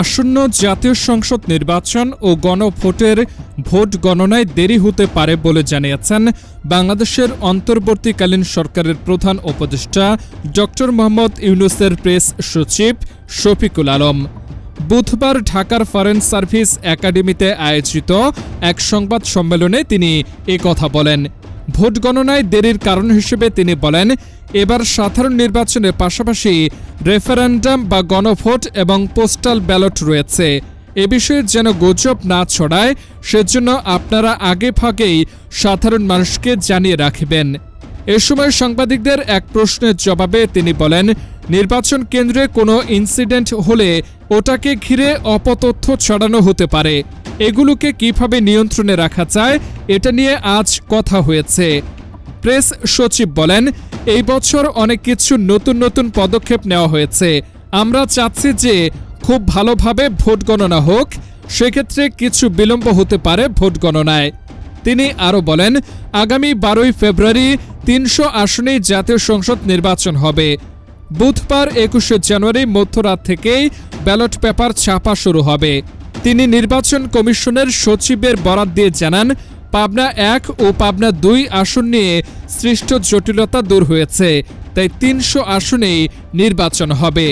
আসন্ন জাতীয় সংসদ নির্বাচন ও গণভোটের ভোট গণনায় দেরি হতে পারে বলে জানিয়েছেন বাংলাদেশের অন্তর্বর্তীকালীন সরকারের প্রধান উপদেষ্টা ড. মোহাম্মদ ইউনূসের প্রেস সচিব শফিকুল আলম। বুধবার ঢাকার ফরেন সার্ভিস একাডেমিতে আয়োজিত এক সংবাদ সম্মেলনে তিনি কথা বলেন। ভোট গণনায় দেরির কারণ হিসেবে তিনি বলেন, এবার সাধারণ নির্বাচনের পাশাপাশি রেফারেন্ডাম বা গণভোট এবং পোস্টাল ব্যালট রয়েছে। এ বিষয়ে যেন গুজব না ছড়ায় সেজন্য আপনারা আগেভাগেই সাধারণ মানুষকে জানিয়ে রাখবেন। এ সময় সাংবাদিকদের এক প্রশ্নের জবাবে তিনি বলেন, নির্বাচন কেন্দ্রে কোনো ইনসিডেন্ট হলে ওটাকে ঘিরে অপতথ্য ছড়ানো হতে পারে। এগুলোকে কিভাবে নিয়ন্ত্রণে রাখা যায় এটা নিয়ে আজ কথা হয়েছে। প্রেস সচিব বলেন, এই বছর অনেক কিছু নতুন নতুন পদক্ষেপ নেওয়া হয়েছে। আমরা চাচ্ছি যে খুব ভালোভাবে ভোট গণনা হোক, সেক্ষেত্রে কিছু বিলম্ব হতে পারে ভোট গণনায়। তিনি আরও বলেন, আগামী 12ই ফেব্রুয়ারি 300 আসনেই জাতীয় সংসদ নির্বাচন হবে। বুধবার 21শে জানুয়ারি মধ্যরাত থেকেই ব্যালট পেপার ছাপা শুরু হবে। তিনি নির্বাচন কমিশনের সচিবের বরাত দিয়ে জানান, পাবনা 1 ও পাবনা 2 আসন নিয়ে সৃষ্ট জটিলতা দূর হয়েছে, তাই 300 আসনেই নির্বাচন হবে।